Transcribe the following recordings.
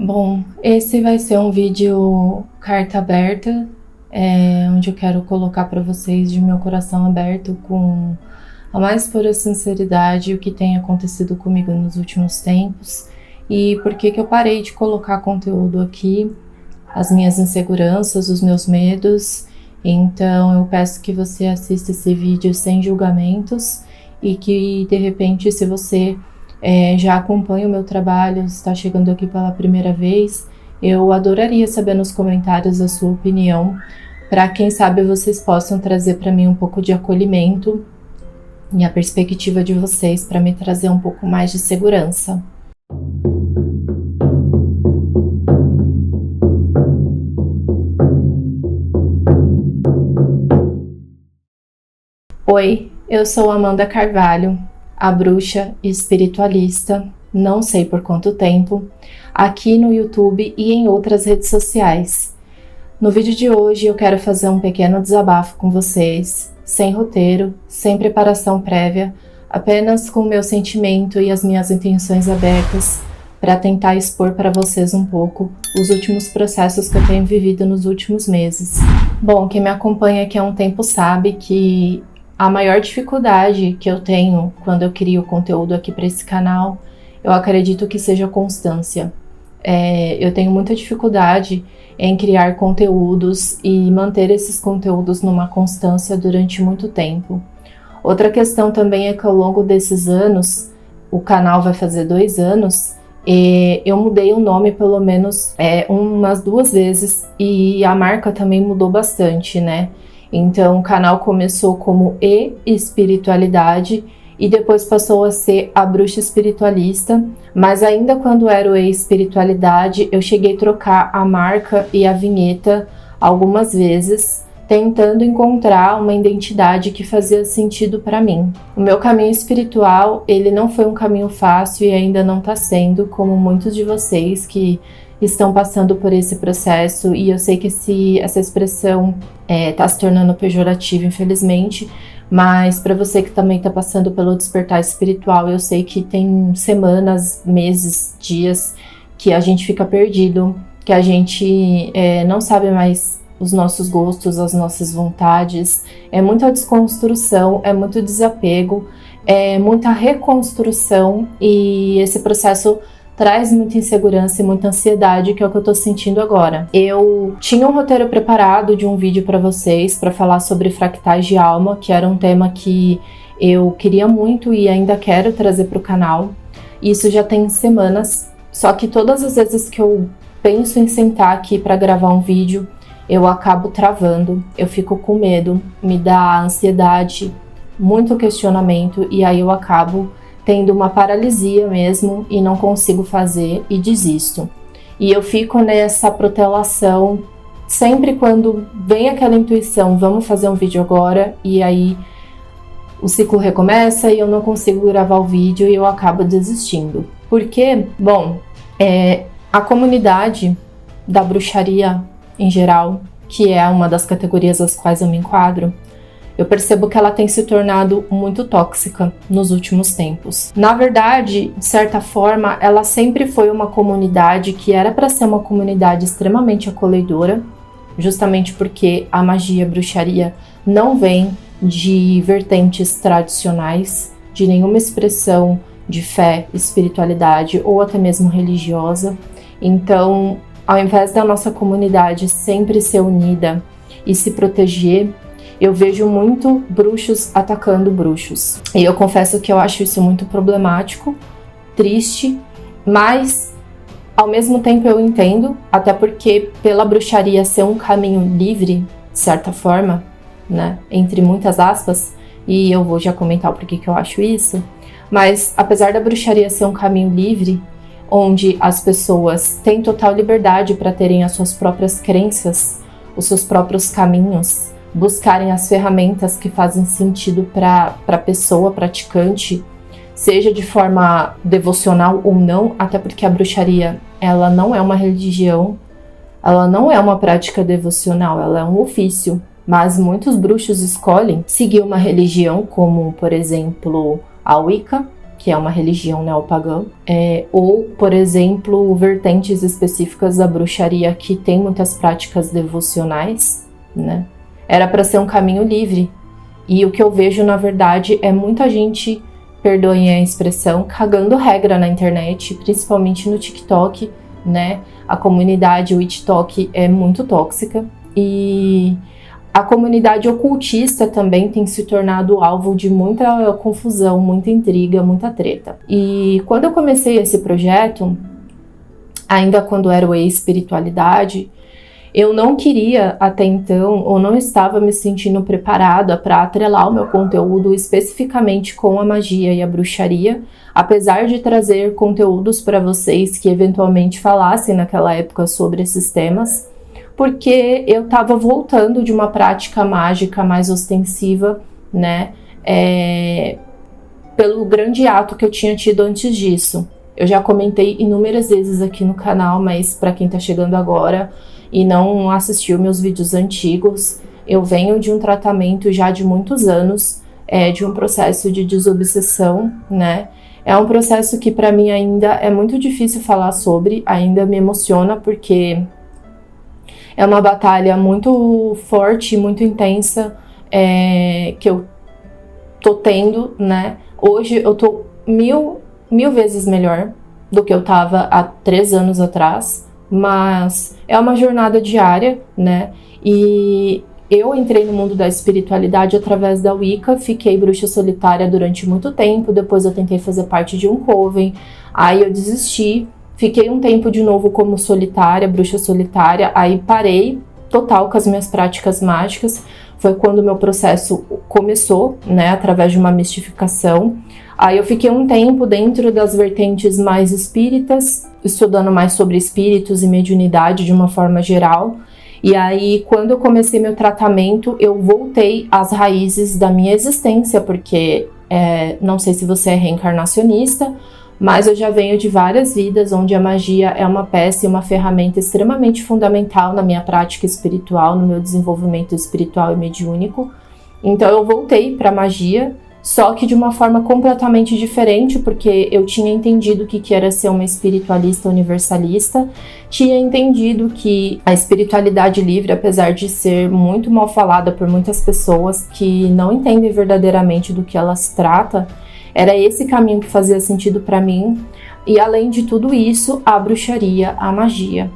Bom, esse vai ser um vídeo carta aberta, onde eu quero colocar para vocês de meu coração aberto com a mais pura sinceridade o que tem acontecido comigo nos últimos tempos e por que eu parei de colocar conteúdo aqui, as minhas inseguranças, os meus medos. Então eu peço que você assista esse vídeo sem julgamentos e que de repente, se você já acompanha o meu trabalho, está chegando aqui pela primeira vez, eu adoraria saber nos comentários a sua opinião, para quem sabe vocês possam trazer para mim um pouco de acolhimento e a perspectiva de vocês para me trazer um pouco mais de segurança. Oi, eu sou Amanda Carvalho, a bruxa espiritualista, não sei por quanto tempo, aqui no YouTube e em outras redes sociais. No vídeo de hoje eu quero fazer um pequeno desabafo com vocês, sem roteiro, sem preparação prévia, apenas com o meu sentimento e as minhas intenções abertas para tentar expor para vocês um pouco os últimos processos que eu tenho vivido nos últimos meses. Bom, quem me acompanha aqui há um tempo sabe que a maior dificuldade que eu tenho quando eu crio conteúdo aqui para esse canal, eu acredito que seja a constância. Eu tenho muita dificuldade em criar conteúdos e manter esses conteúdos numa constância durante muito tempo. Outra questão também é que ao longo desses anos, o canal vai fazer 2 anos, eu mudei o nome pelo menos umas 2 vezes e a marca também mudou bastante, né? Então o canal começou como E-Espiritualidade e depois passou a ser a Bruxa Espiritualista, mas ainda quando era o E-Espiritualidade eu cheguei a trocar a marca e a vinheta algumas vezes, tentando encontrar uma identidade que fazia sentido para mim. O meu caminho espiritual, ele não foi um caminho fácil e ainda não está sendo, como muitos de vocês que estão passando por esse processo, e eu sei que essa expressão está se tornando pejorativa, infelizmente, mas para você que também está passando pelo despertar espiritual, eu sei que tem semanas, meses, dias que a gente fica perdido, que a gente não sabe mais os nossos gostos, as nossas vontades. É muita desconstrução, é muito desapego, é muita reconstrução, e esse processo traz muita insegurança e muita ansiedade, que é o que eu tô sentindo agora. Eu tinha um roteiro preparado de um vídeo para vocês, para falar sobre fractais de alma, que era um tema que eu queria muito e ainda quero trazer para o canal. Isso já tem semanas, só que todas as vezes que eu penso em sentar aqui para gravar um vídeo, eu acabo travando, eu fico com medo, me dá ansiedade, muito questionamento, e aí eu acabo tendo uma paralisia mesmo e não consigo fazer e desisto. E eu fico nessa protelação sempre quando vem aquela intuição, vamos fazer um vídeo agora, e aí o ciclo recomeça e eu não consigo gravar o vídeo e eu acabo desistindo. Por quê? Bom, a comunidade da bruxaria em geral, que é uma das categorias às quais eu me enquadro, eu percebo que ela tem se tornado muito tóxica nos últimos tempos. Na verdade, de certa forma, ela sempre foi uma comunidade que era para ser uma comunidade extremamente acolhedora, justamente porque a magia, a bruxaria não vem de vertentes tradicionais, de nenhuma expressão de fé, espiritualidade ou até mesmo religiosa. Então, ao invés da nossa comunidade sempre ser unida e se proteger, eu vejo muito bruxos atacando bruxos. E eu confesso que eu acho isso muito problemático, triste, mas ao mesmo tempo eu entendo, até porque pela bruxaria ser um caminho livre, de certa forma, né, entre muitas aspas, e eu vou já comentar o porquê que eu acho isso, mas apesar da bruxaria ser um caminho livre, onde as pessoas têm total liberdade para terem as suas próprias crenças, os seus próprios caminhos, buscarem as ferramentas que fazem sentido para a pessoa praticante, seja de forma devocional ou não, até porque a bruxaria, ela não é uma religião, ela não é uma prática devocional, ela é um ofício, mas muitos bruxos escolhem seguir uma religião como, por exemplo, a Wicca, que é uma religião neopagã, ou, por exemplo, vertentes específicas da bruxaria que tem muitas práticas devocionais, né? Era para ser um caminho livre. E o que eu vejo, na verdade, é muita gente, perdoem a expressão, cagando regra na internet, principalmente no TikTok, né? A comunidade TikTok é muito tóxica e a comunidade ocultista também tem se tornado alvo de muita confusão, muita intriga, muita treta. E quando eu comecei esse projeto, ainda quando era o Espiritualidade, eu não queria até então, ou não estava me sentindo preparada para atrelar o meu conteúdo especificamente com a magia e a bruxaria, apesar de trazer conteúdos para vocês que eventualmente falassem naquela época sobre esses temas, porque eu estava voltando de uma prática mágica mais ostensiva, né, pelo grande ato que eu tinha tido antes disso. Eu já comentei inúmeras vezes aqui no canal, mas para quem está chegando agora e não assistiu meus vídeos antigos, eu venho de um tratamento já de muitos anos, de um processo de desobsessão, né? É um processo que para mim ainda é muito difícil falar sobre, ainda me emociona porque é uma batalha muito forte, muito intensa, que eu tô tendo, né? Hoje eu tô mil vezes melhor do que eu tava há 3 anos atrás, mas é uma jornada diária, né? E eu entrei no mundo da espiritualidade através da Wicca, fiquei bruxa solitária durante muito tempo, depois eu tentei fazer parte de um coven, aí eu desisti, fiquei um tempo de novo como solitária, bruxa solitária, aí parei total com as minhas práticas mágicas, foi quando o meu processo começou, né, através de uma mistificação. Aí eu fiquei um tempo dentro das vertentes mais espíritas, estudando mais sobre espíritos e mediunidade de uma forma geral. E aí, quando eu comecei meu tratamento, eu voltei às raízes da minha existência, porque não sei se você é reencarnacionista, mas eu já venho de várias vidas onde a magia é uma peça e uma ferramenta extremamente fundamental na minha prática espiritual, no meu desenvolvimento espiritual e mediúnico. Então eu voltei para a magia, só que de uma forma completamente diferente, porque eu tinha entendido o que era ser uma espiritualista universalista, tinha entendido que a espiritualidade livre, apesar de ser muito mal falada por muitas pessoas que não entendem verdadeiramente do que ela se trata, era esse caminho que fazia sentido para mim, e além de tudo isso, a bruxaria, a magia.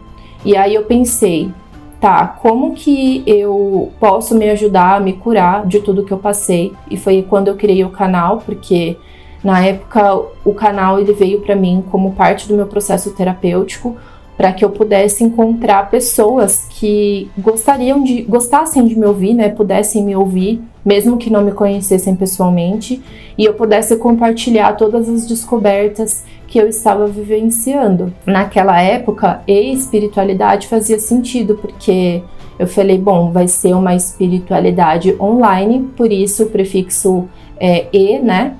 E aí eu pensei, tá, como que eu posso me ajudar a me curar de tudo que eu passei? E foi quando eu criei o canal, porque na época o canal ele veio para mim como parte do meu processo terapêutico, para que eu pudesse encontrar pessoas que gostassem de me ouvir, né, pudessem me ouvir, mesmo que não me conhecessem pessoalmente, e eu pudesse compartilhar todas as descobertas que eu estava vivenciando. Naquela época, espiritualidade fazia sentido, porque eu falei, bom, vai ser uma espiritualidade online, por isso o prefixo E, né?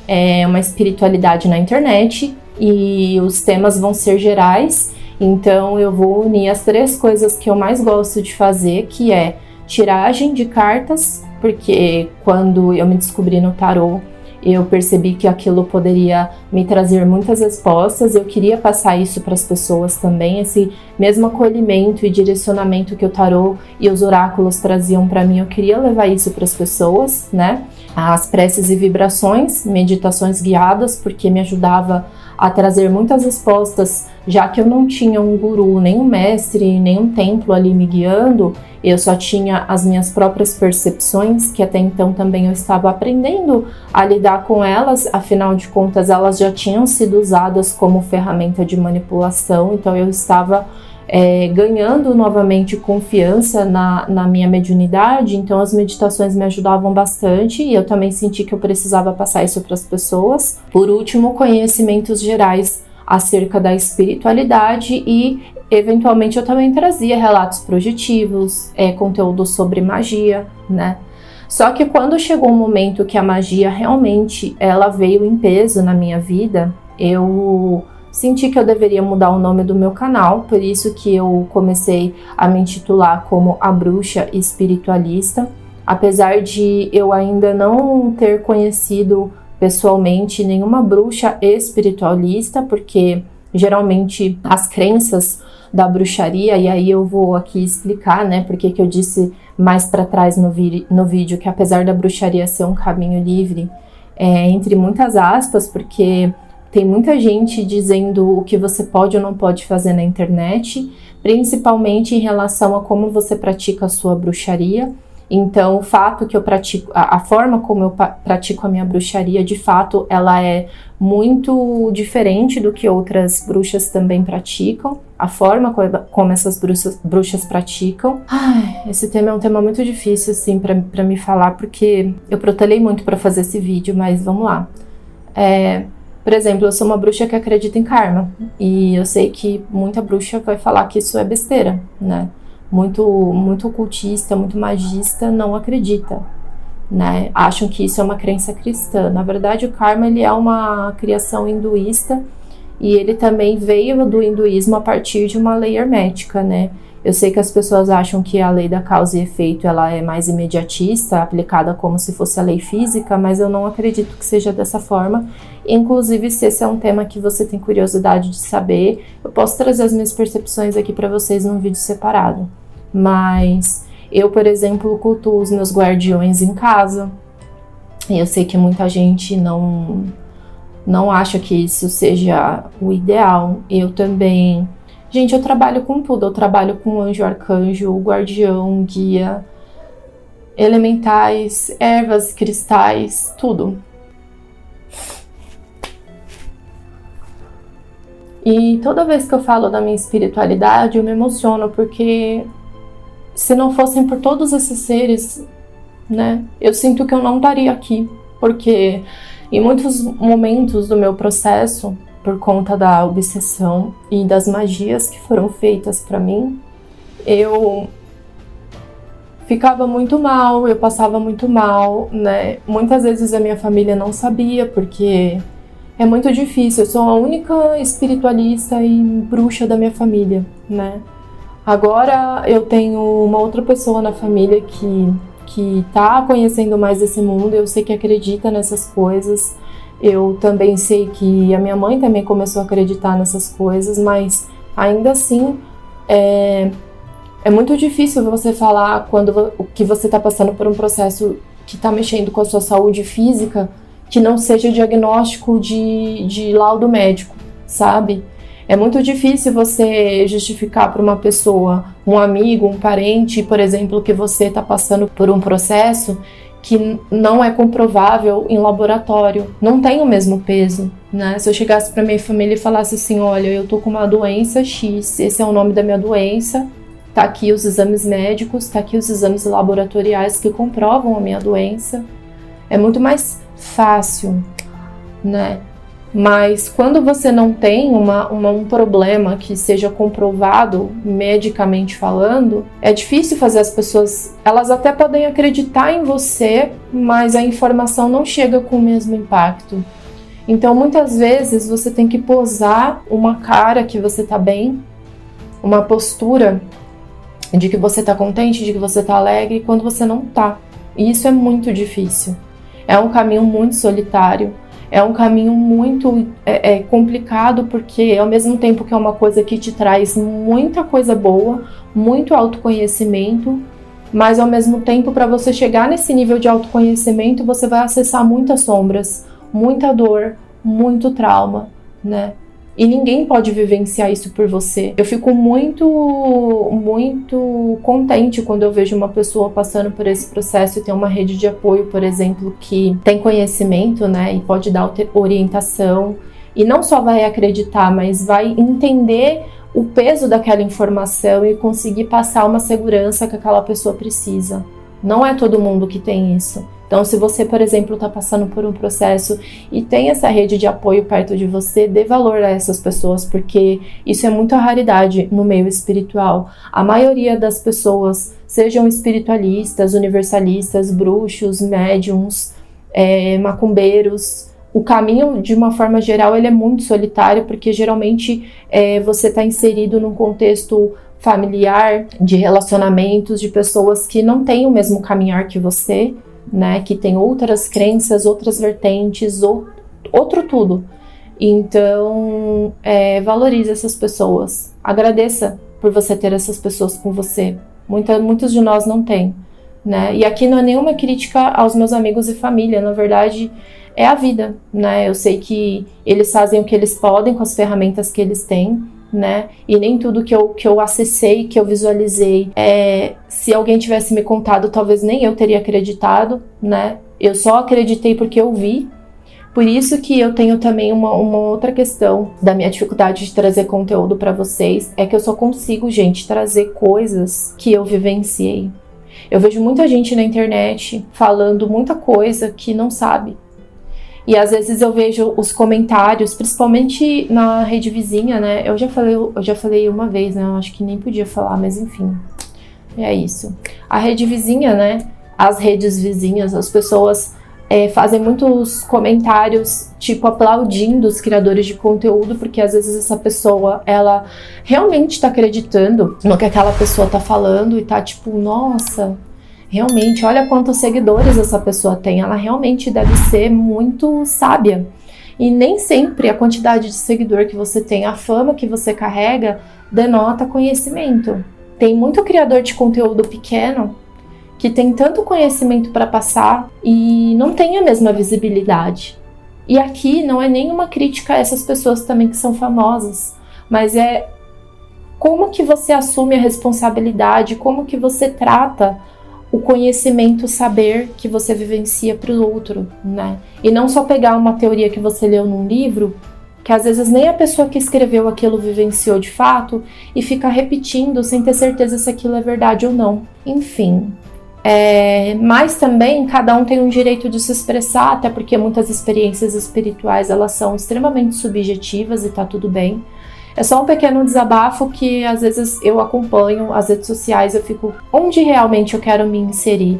É uma espiritualidade na internet, e os temas vão ser gerais, então eu vou unir as 3 coisas que eu mais gosto de fazer, que é tiragem de cartas, porque quando eu me descobri no tarô, eu percebi que aquilo poderia me trazer muitas respostas, eu queria passar isso para as pessoas também, esse mesmo acolhimento e direcionamento que o tarô e os oráculos traziam para mim, eu queria levar isso para as pessoas, né? As preces e vibrações, meditações guiadas, porque me ajudava a trazer muitas respostas, já que eu não tinha um guru, nem um mestre, nem um templo ali me guiando, eu só tinha as minhas próprias percepções, que até então também eu estava aprendendo a lidar com elas, afinal de contas elas já tinham sido usadas como ferramenta de manipulação, então eu estava ganhando novamente confiança na minha mediunidade, então as meditações me ajudavam bastante e eu também senti que eu precisava passar isso para as pessoas. Por último, conhecimentos gerais acerca da espiritualidade e eventualmente eu também trazia relatos projetivos, conteúdo sobre magia, né? Só que quando chegou um momento que a magia realmente ela veio em peso na minha vida, eu senti que eu deveria mudar o nome do meu canal, por isso que eu comecei a me intitular como a Bruxa Espiritualista, apesar de eu ainda não ter conhecido pessoalmente nenhuma bruxa espiritualista, porque geralmente as crenças da bruxaria, e aí eu vou aqui explicar, né, porque que eu disse mais para trás no vídeo que apesar da bruxaria ser um caminho livre, entre muitas aspas, porque tem muita gente dizendo o que você pode ou não pode fazer na internet, principalmente em relação a como você pratica a sua bruxaria. Então, o fato que eu pratico, a forma como eu pratico a minha bruxaria, de fato, ela é muito diferente do que outras bruxas também praticam. A forma como essas bruxas praticam. Ai, esse tema é um tema muito difícil, assim, pra me falar, porque eu protelei muito pra fazer esse vídeo, mas vamos lá. Por exemplo, eu sou uma bruxa que acredita em karma. E eu sei que muita bruxa vai falar que isso é besteira, né? Muito ocultista, muito magista não acredita, né? Acham que isso é uma crença cristã. Na verdade, o karma ele é uma criação hinduísta e ele também veio do hinduísmo a partir de uma lei hermética, né? Eu sei que as pessoas acham que a lei da causa e efeito ela é mais imediatista, aplicada como se fosse a lei física, mas eu não acredito que seja dessa forma. Inclusive, se esse é um tema que você tem curiosidade de saber, eu posso trazer as minhas percepções aqui para vocês num vídeo separado. Mas eu, por exemplo, cultuo os meus guardiões em casa. E eu sei que muita gente não acha que isso seja o ideal. Eu também... Gente, eu trabalho com tudo. Eu trabalho com anjo, arcanjo, guardião, guia, elementais, ervas, cristais, tudo. E toda vez que eu falo da minha espiritualidade, eu me emociono, porque se não fossem por todos esses seres, né, eu sinto que eu não estaria aqui, porque em muitos momentos do meu processo, por conta da obsessão e das magias que foram feitas para mim, eu ficava muito mal, eu passava muito mal, né, muitas vezes a minha família não sabia, porque é muito difícil, eu sou a única espiritualista e bruxa da minha família, né. Agora eu tenho uma outra pessoa na família que tá conhecendo mais desse mundo, eu sei que acredita nessas coisas, eu também sei que a minha mãe também começou a acreditar nessas coisas, mas ainda assim é muito difícil você falar quando que você tá passando por um processo que tá mexendo com a sua saúde física, que não seja diagnóstico de laudo médico, sabe? É muito difícil você justificar para uma pessoa, um amigo, um parente, por exemplo, que você está passando por um processo que não é comprovável em laboratório. Não tem o mesmo peso, né? Se eu chegasse para minha família e falasse assim, olha, eu tô com uma doença X, esse é o nome da minha doença, tá aqui os exames médicos, tá aqui os exames laboratoriais que comprovam a minha doença, é muito mais fácil, né? Mas quando você não tem um problema que seja comprovado medicamente falando, é difícil fazer as pessoas... Elas até podem acreditar em você, mas a informação não chega com o mesmo impacto. Então, muitas vezes, você tem que posar uma cara que você tá bem, uma postura de que você tá contente, de que você tá alegre, quando você não tá. E isso é muito difícil. É um caminho muito solitário. É um caminho muito complicado, porque ao mesmo tempo que é uma coisa que te traz muita coisa boa, muito autoconhecimento, mas ao mesmo tempo, para você chegar nesse nível de autoconhecimento, você vai acessar muitas sombras, muita dor, muito trauma, né? E ninguém pode vivenciar isso por você. Eu fico muito contente quando eu vejo uma pessoa passando por esse processo e tem uma rede de apoio, por exemplo, que tem conhecimento, né, e pode dar orientação. E não só vai acreditar, mas vai entender o peso daquela informação e conseguir passar uma segurança que aquela pessoa precisa. Não é todo mundo que tem isso. Então, se você, por exemplo, está passando por um processo e tem essa rede de apoio perto de você, dê valor a essas pessoas, porque isso é muita raridade no meio espiritual. A maioria das pessoas, sejam espiritualistas, universalistas, bruxos, médiums, macumbeiros, o caminho, de uma forma geral, ele é muito solitário, porque geralmente você está inserido num contexto familiar, de relacionamentos, de pessoas que não têm o mesmo caminhar que você, né? Que tem outras crenças, outras vertentes, outro tudo. Então, valorize essas pessoas. Agradeça por você ter essas pessoas com você. Muitos de nós não têm, né? E aqui não é nenhuma crítica aos meus amigos e família. Na verdade, é a vida, né? Eu sei que eles fazem o que eles podem com as ferramentas que eles têm, né? E nem tudo que eu acessei, que eu visualizei, se alguém tivesse me contado, talvez nem eu teria acreditado, né? Eu só acreditei porque eu vi. Por isso que eu tenho também uma outra questão da minha dificuldade de trazer conteúdo para vocês, é que eu só consigo, gente, trazer coisas que eu vivenciei. Eu vejo muita gente na internet falando muita coisa que não sabe. E às vezes eu vejo os comentários, principalmente na rede vizinha, né? Eu já falei uma vez, né? Eu acho que nem podia falar, mas enfim. É isso. A rede vizinha, né? As redes vizinhas, as pessoas fazem muitos comentários, tipo, aplaudindo os criadores de conteúdo, porque às vezes essa pessoa, ela realmente tá acreditando no que aquela pessoa tá falando e tá tipo, nossa, realmente, olha quantos seguidores essa pessoa tem, ela realmente deve ser muito sábia. E nem sempre a quantidade de seguidor que você tem, a fama que você carrega, denota conhecimento. Tem muito criador de conteúdo pequeno que tem tanto conhecimento para passar e não tem a mesma visibilidade. E aqui não é nenhuma crítica a essas pessoas também que são famosas, mas é como que você assume a responsabilidade, como que você trata o conhecimento, o saber que você vivencia para o outro, né? E não só pegar uma teoria que você leu num livro, que às vezes nem a pessoa que escreveu aquilo vivenciou de fato, e fica repetindo sem ter certeza se aquilo é verdade ou não. Enfim. Mas também cada um tem um direito de se expressar, até porque muitas experiências espirituais elas são extremamente subjetivas e tá tudo bem. É só um pequeno desabafo que às vezes eu acompanho as redes sociais, eu fico onde realmente eu quero me inserir.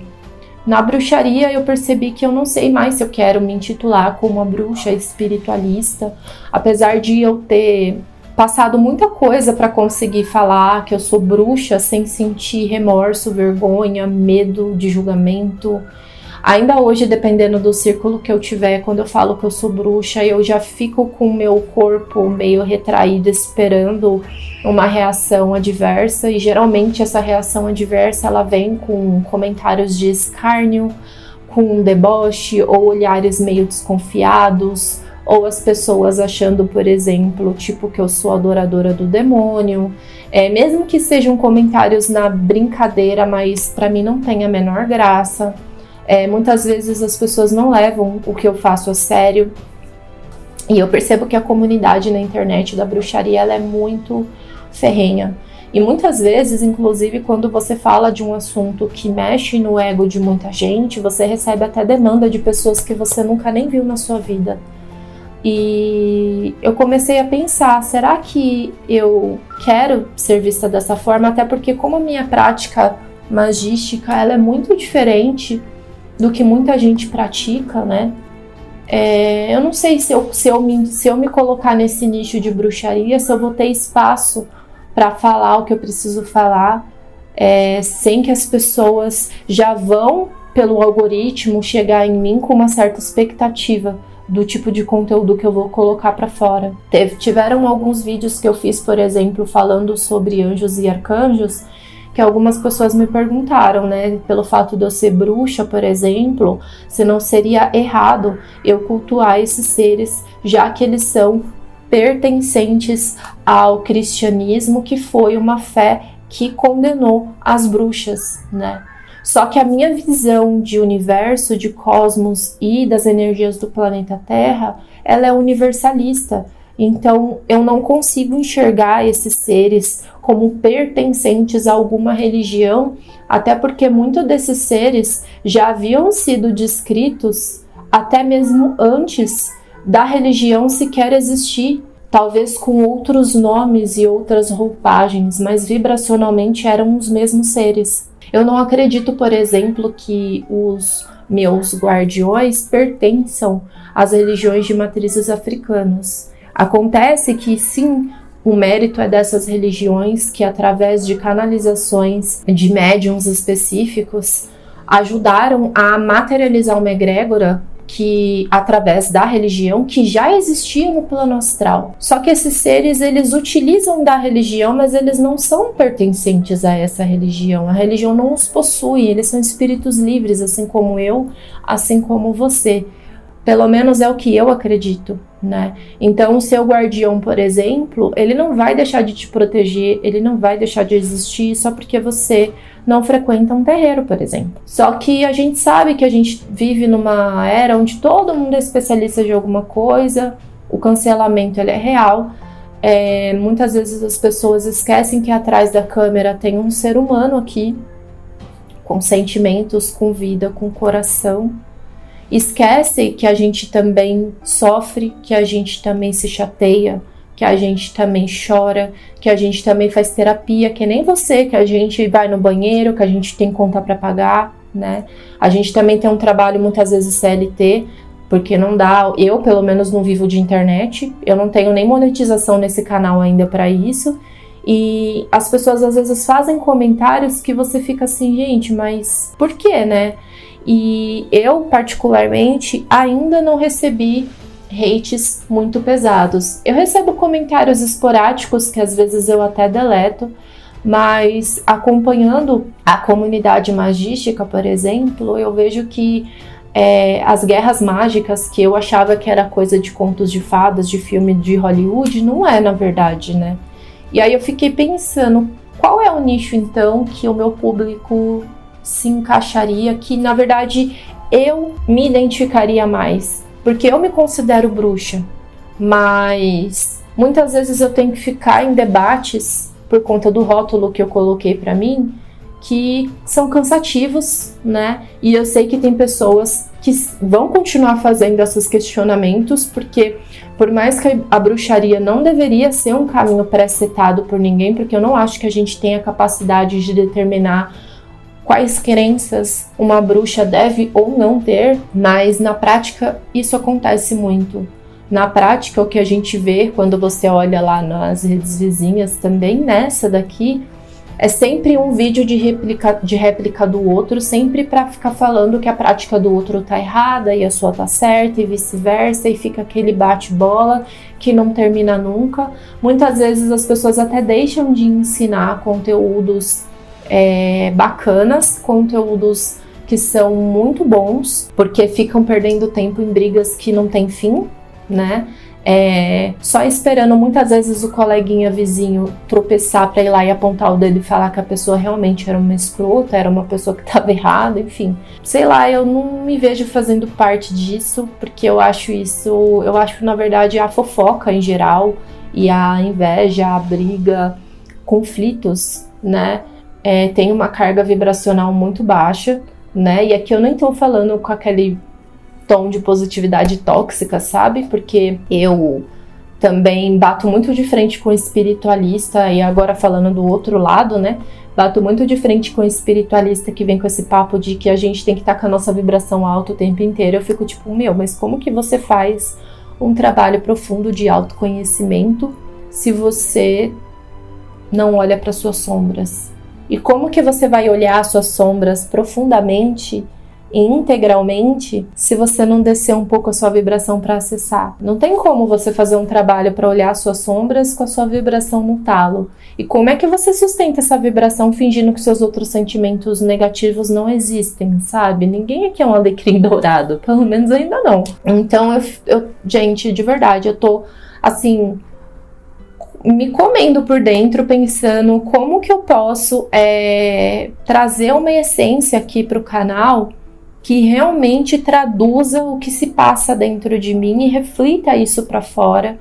Na bruxaria eu percebi que eu não sei mais se eu quero me intitular como uma bruxa espiritualista, apesar de eu ter passado muita coisa para conseguir falar que eu sou bruxa sem sentir remorso, vergonha, medo de julgamento. Ainda hoje, dependendo do círculo que eu tiver, quando eu falo que eu sou bruxa, eu já fico com o meu corpo meio retraído, esperando uma reação adversa. E geralmente essa reação adversa ela vem com comentários de escárnio, com deboche ou olhares meio desconfiados, ou as pessoas achando, por exemplo, tipo que eu sou adoradora do demônio, mesmo que sejam comentários na brincadeira, mas para mim não tem a menor graça. Muitas vezes as pessoas não levam o que eu faço a sério, e eu percebo que a comunidade na internet da bruxaria ela é muito ferrenha. E muitas vezes, inclusive, quando você fala de um assunto que mexe no ego de muita gente, você recebe até demanda de pessoas que você nunca nem viu na sua vida. E eu comecei a pensar, será que eu quero ser vista dessa forma? Até porque como a minha prática magística ela é muito diferente do que muita gente pratica, né? Eu não sei se eu me colocar nesse nicho de bruxaria, se eu vou ter espaço para falar o que eu preciso falar, sem que as pessoas já vão, pelo algoritmo, chegar em mim com uma certa expectativa do tipo de conteúdo que eu vou colocar para fora. Tiveram alguns vídeos que eu fiz, por exemplo, falando sobre anjos e arcanjos, que algumas pessoas me perguntaram, né, pelo fato de eu ser bruxa, por exemplo, se não seria errado eu cultuar esses seres, já que eles são pertencentes ao cristianismo, que foi uma fé que condenou as bruxas, né? Só que a minha visão de universo, de cosmos e das energias do planeta Terra, ela é universalista. Então, eu não consigo enxergar esses seres como pertencentes a alguma religião, até porque muitos desses seres já haviam sido descritos até mesmo antes da religião sequer existir, talvez com outros nomes e outras roupagens, mas vibracionalmente eram os mesmos seres. Eu não acredito, por exemplo, que os meus guardiões pertençam às religiões de matrizes africanas. Acontece que sim, o mérito é dessas religiões que, através de canalizações de médiuns específicos, ajudaram a materializar uma egrégora que, através da religião, que já existia no plano astral. Só que esses seres, eles utilizam da religião, mas eles não são pertencentes a essa religião. A religião não os possui, eles são espíritos livres, assim como eu, assim como você. Pelo menos é o que eu acredito, né? Então, o seu guardião, por exemplo, ele não vai deixar de te proteger, ele não vai deixar de existir só porque você não frequenta um terreiro, por exemplo. Só que a gente sabe que a gente vive numa era onde todo mundo é especialista de alguma coisa, o cancelamento ele é real. Muitas vezes as pessoas esquecem que atrás da câmera tem um ser humano aqui, com sentimentos, com vida, com coração. Esquece que a gente também sofre, que a gente também se chateia, que a gente também chora, que a gente também faz terapia, que nem você, que a gente vai no banheiro, que a gente tem conta para pagar, né? A gente também tem um trabalho muitas vezes CLT, porque não dá, eu pelo menos não vivo de internet, eu não tenho nem monetização nesse canal ainda para isso, e as pessoas às vezes fazem comentários que você fica assim, gente, mas por quê, né? E eu, particularmente, ainda não recebi hates muito pesados. Eu recebo comentários esporádicos que às vezes eu até deleto, mas acompanhando a comunidade magística, por exemplo, eu vejo que as guerras mágicas, que eu achava que era coisa de contos de fadas, de filme de Hollywood, não é na verdade, né? E aí eu fiquei pensando, qual é o nicho então que o meu público se encaixaria, que na verdade eu me identificaria mais, porque eu me considero bruxa, mas muitas vezes eu tenho que ficar em debates por conta do rótulo que eu coloquei para mim, que são cansativos, né? E eu sei que tem pessoas que vão continuar fazendo esses questionamentos, porque por mais que a bruxaria não deveria ser um caminho pré-setado por ninguém, porque eu não acho que a gente tenha a capacidade de determinar quais crenças uma bruxa deve ou não ter, mas na prática isso acontece muito. Na prática, o que a gente vê quando você olha lá nas redes vizinhas também, nessa daqui, é sempre um vídeo de réplica do outro, sempre para ficar falando que a prática do outro tá errada e a sua tá certa e vice-versa, e fica aquele bate-bola que não termina nunca. Muitas vezes as pessoas até deixam de ensinar conteúdos bacanas, conteúdos que são muito bons, porque ficam perdendo tempo em brigas que não tem fim, né? Só esperando muitas vezes o coleguinha vizinho tropeçar para ir lá e apontar o dedo e falar que a pessoa realmente era uma escrota, era uma pessoa que estava errada, enfim. Sei lá, eu não me vejo fazendo parte disso, porque eu acho na verdade a fofoca em geral e a inveja, a briga, conflitos, né? Tem uma carga vibracional muito baixa, né? E aqui eu nem tô falando com aquele tom de positividade tóxica, sabe? Porque eu também bato muito de frente com o espiritualista, e agora falando do outro lado, né? Bato muito de frente com o espiritualista que vem com esse papo de que a gente tem que estar com a nossa vibração alta o tempo inteiro. Eu fico tipo, mas como que você faz um trabalho profundo de autoconhecimento se você não olha para suas sombras? E como que você vai olhar suas sombras profundamente e integralmente se você não descer um pouco a sua vibração para acessar? Não tem como você fazer um trabalho para olhar suas sombras com a sua vibração no talo. E como é que você sustenta essa vibração fingindo que seus outros sentimentos negativos não existem, sabe? Ninguém aqui é um alecrim dourado, pelo menos ainda não. Então, gente, de verdade, eu tô, assim, me comendo por dentro, pensando como que eu posso trazer uma essência aqui para o canal que realmente traduza o que se passa dentro de mim e reflita isso para fora,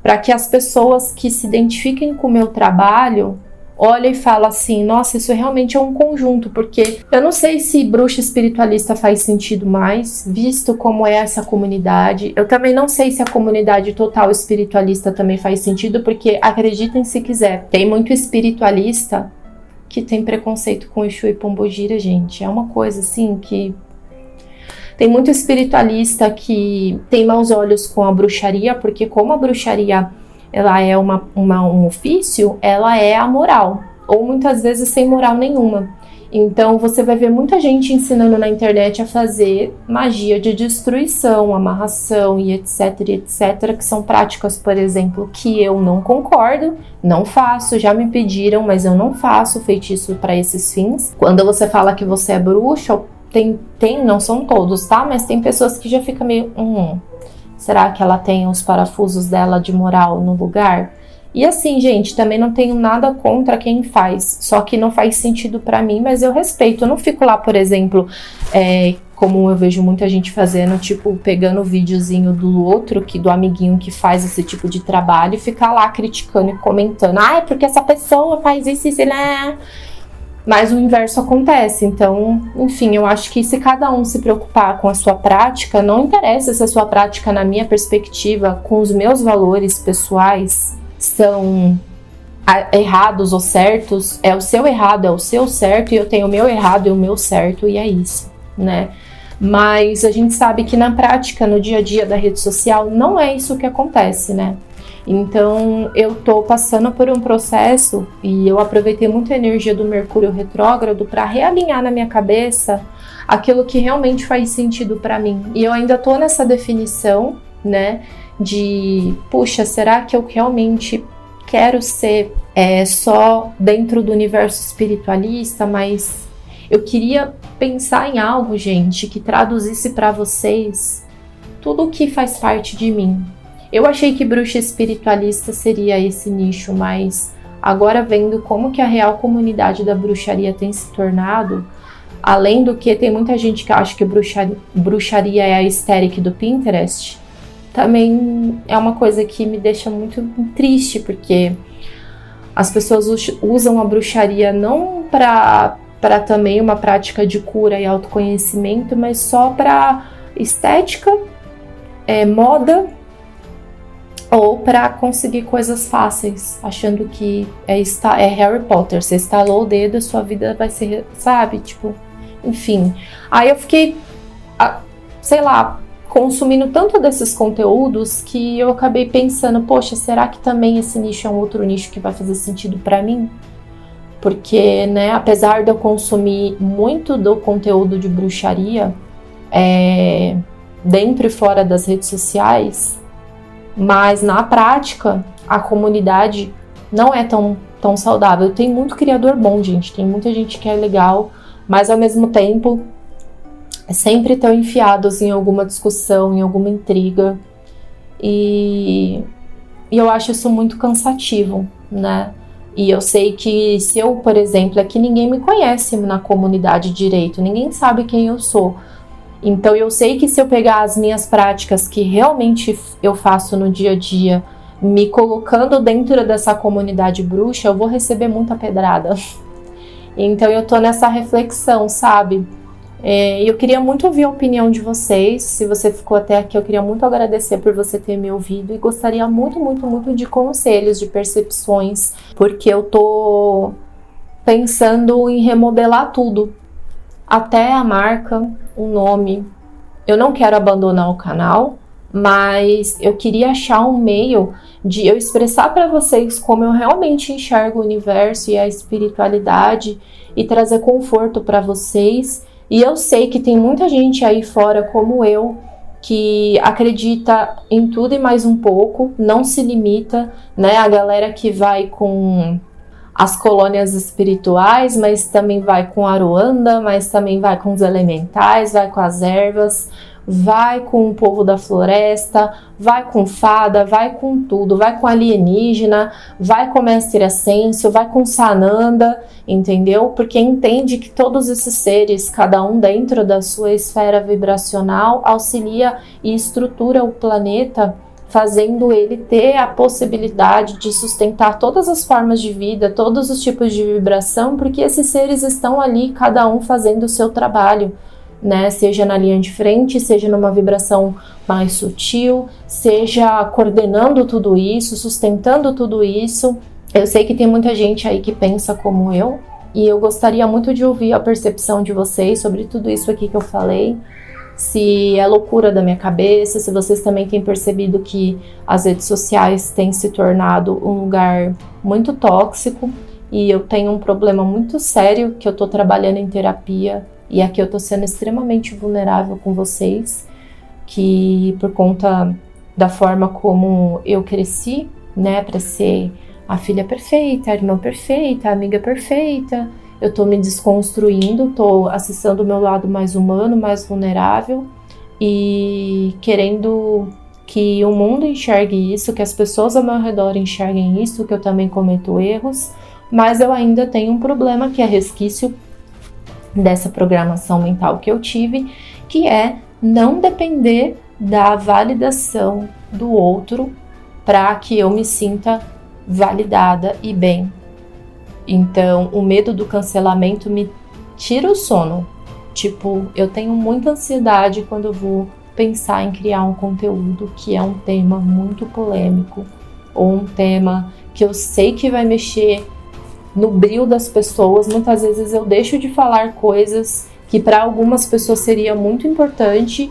para que as pessoas que se identifiquem com o meu trabalho olhem e falem assim, nossa, isso realmente é um conjunto, porque eu não sei se bruxa espiritualista faz sentido mais, visto como é essa comunidade. Eu também não sei se a comunidade total espiritualista também faz sentido, porque acreditem se quiser, tem muito espiritualista que tem preconceito com Exu e Pombogira, gente. É uma coisa assim que... Tem muito espiritualista que tem maus olhos com a bruxaria, porque como a bruxaria ela é um ofício, ela é amoral, ou muitas vezes sem moral nenhuma. Então você vai ver muita gente ensinando na internet a fazer magia de destruição, amarração e etc, que são práticas, por exemplo, que eu não concordo, não faço, já me pediram, mas eu não faço feitiço para esses fins. Quando você fala que você é bruxa, não são todos, tá? Mas tem pessoas que já ficam meio, será que ela tem os parafusos dela de moral no lugar? E assim, gente, também não tenho nada contra quem faz, só que não faz sentido pra mim, mas eu respeito. Eu não fico lá, por exemplo, como eu vejo muita gente fazendo, tipo, pegando o videozinho do outro, do amiguinho que faz esse tipo de trabalho, e ficar lá criticando e comentando. É porque essa pessoa faz isso, né? Mas o inverso acontece. Então, enfim, eu acho que se cada um se preocupar com a sua prática, não interessa se a sua prática, na minha perspectiva, com os meus valores pessoais, são errados ou certos, é o seu errado, é o seu certo, e eu tenho o meu errado e o meu certo, e é isso, né? Mas a gente sabe que na prática, no dia a dia da rede social, não é isso que acontece, né? Então eu tô passando por um processo e eu aproveitei muito a energia do Mercúrio retrógrado para realinhar na minha cabeça aquilo que realmente faz sentido para mim. E eu ainda tô nessa definição, né? De, puxa, será que eu realmente quero ser só dentro do universo espiritualista, mas eu queria pensar em algo, gente, que traduzisse para vocês tudo o que faz parte de mim. Eu achei que bruxa espiritualista seria esse nicho, mas agora vendo como que a real comunidade da bruxaria tem se tornado, além do que tem muita gente que acha que bruxaria é a aesthetic do Pinterest, também é uma coisa que me deixa muito triste, porque as pessoas usam a bruxaria não para também uma prática de cura e autoconhecimento, mas só para estética, moda, ou para conseguir coisas fáceis, achando que é Harry Potter, você estalou o dedo, a sua vida vai ser, sabe, tipo, enfim. Aí eu fiquei, sei lá, consumindo tanto desses conteúdos que eu acabei pensando, poxa, será que também esse nicho é um outro nicho que vai fazer sentido para mim? Porque, né, apesar de eu consumir muito do conteúdo de bruxaria, dentro e fora das redes sociais, mas na prática a comunidade não é tão saudável. Tem muito criador bom, gente, tem muita gente que é legal, mas ao mesmo tempo sempre estão enfiados em alguma discussão, em alguma intriga, e eu acho isso muito cansativo, né? E eu sei que se eu, por exemplo, aqui ninguém me conhece na comunidade direito, ninguém sabe quem eu sou. Então eu sei que se eu pegar as minhas práticas que realmente eu faço no dia a dia, me colocando dentro dessa comunidade bruxa, eu vou receber muita pedrada. Então eu tô nessa reflexão, sabe? Eu queria muito ouvir a opinião de vocês. Se você ficou até aqui, eu queria muito agradecer por você ter me ouvido e gostaria muito, muito, muito de conselhos, de percepções, porque eu tô pensando em remodelar tudo, até a marca, o nome. Eu não quero abandonar o canal, mas eu queria achar um meio de eu expressar para vocês como eu realmente enxergo o universo e a espiritualidade e trazer conforto para vocês. E eu sei que tem muita gente aí fora como eu, que acredita em tudo e mais um pouco, não se limita, né? A galera que vai com as colônias espirituais, mas também vai com a Aruanda, mas também vai com os elementais, vai com as ervas, vai com o povo da floresta, vai com fada, vai com tudo, vai com alienígena, vai com mestre Ascenso, vai com Sananda, entendeu? Porque entende que todos esses seres, cada um dentro da sua esfera vibracional, auxilia e estrutura o planeta, fazendo ele ter a possibilidade de sustentar todas as formas de vida, todos os tipos de vibração, porque esses seres estão ali, cada um fazendo o seu trabalho, né? Seja na linha de frente, seja numa vibração mais sutil, seja coordenando tudo isso, sustentando tudo isso. Eu sei que tem muita gente aí que pensa como eu, e eu gostaria muito de ouvir a percepção de vocês sobre tudo isso aqui que eu falei. Se é loucura da minha cabeça, se vocês também têm percebido que as redes sociais têm se tornado um lugar muito tóxico, e eu tenho um problema muito sério que eu tô trabalhando em terapia, e aqui eu tô sendo extremamente vulnerável com vocês, que por conta da forma como eu cresci, né, para ser a filha perfeita, a irmã perfeita, a amiga perfeita, eu tô me desconstruindo, tô acessando o meu lado mais humano, mais vulnerável e querendo que o mundo enxergue isso, que as pessoas ao meu redor enxerguem isso, que eu também cometo erros, mas eu ainda tenho um problema que é resquício dessa programação mental que eu tive, que é não depender da validação do outro para que eu me sinta validada e bem. Então, o medo do cancelamento me tira o sono. Tipo, eu tenho muita ansiedade quando eu vou pensar em criar um conteúdo que é um tema muito polêmico, ou um tema que eu sei que vai mexer no brilho das pessoas. Muitas vezes eu deixo de falar coisas que para algumas pessoas seria muito importante,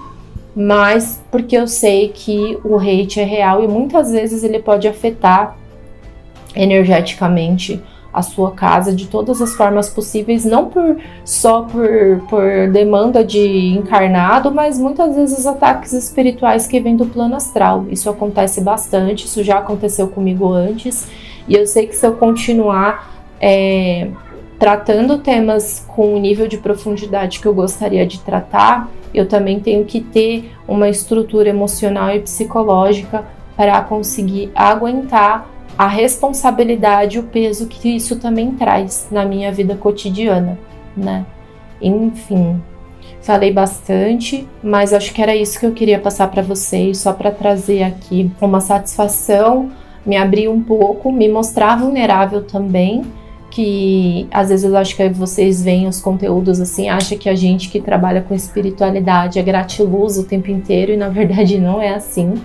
mas porque eu sei que o hate é real e muitas vezes ele pode afetar energeticamente a sua casa de todas as formas possíveis, não só por demanda de encarnado, mas muitas vezes ataques espirituais que vêm do plano astral. Isso acontece bastante, isso já aconteceu comigo antes, e eu sei que se eu continuar tratando temas com o nível de profundidade que eu gostaria de tratar, eu também tenho que ter uma estrutura emocional e psicológica para conseguir aguentar a responsabilidade e o peso que isso também traz na minha vida cotidiana, né? Enfim, falei bastante, mas acho que era isso que eu queria passar para vocês, só para trazer aqui uma satisfação, me abrir um pouco, me mostrar vulnerável também, que às vezes eu acho que vocês veem os conteúdos assim, acham que a gente que trabalha com espiritualidade é gratiluz o tempo inteiro, e na verdade não é assim,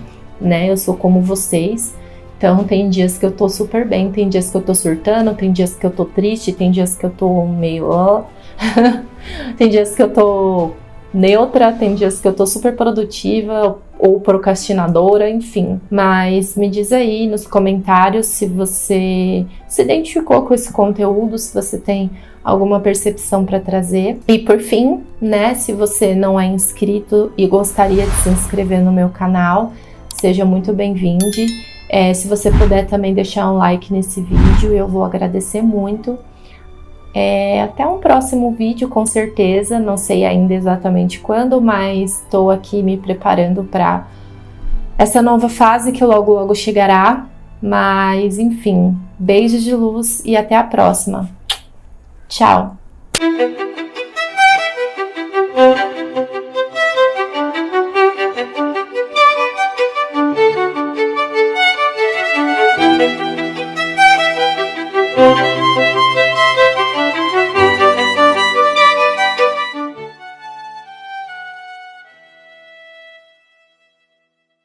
né? Eu sou como vocês. Então tem dias que eu tô super bem, tem dias que eu tô surtando, tem dias que eu tô triste, tem dias que eu tô meio tem dias que eu tô neutra, tem dias que eu tô super produtiva ou procrastinadora, enfim. Mas me diz aí nos comentários se você se identificou com esse conteúdo, se você tem alguma percepção para trazer. E por fim, né, se você não é inscrito e gostaria de se inscrever no meu canal, seja muito bem-vindo. Se você puder também deixar um like nesse vídeo, eu vou agradecer muito. Até um próximo vídeo, com certeza, não sei ainda exatamente quando, mas estou aqui me preparando para essa nova fase que logo logo chegará. Mas enfim, beijos de luz e até a próxima. Tchau!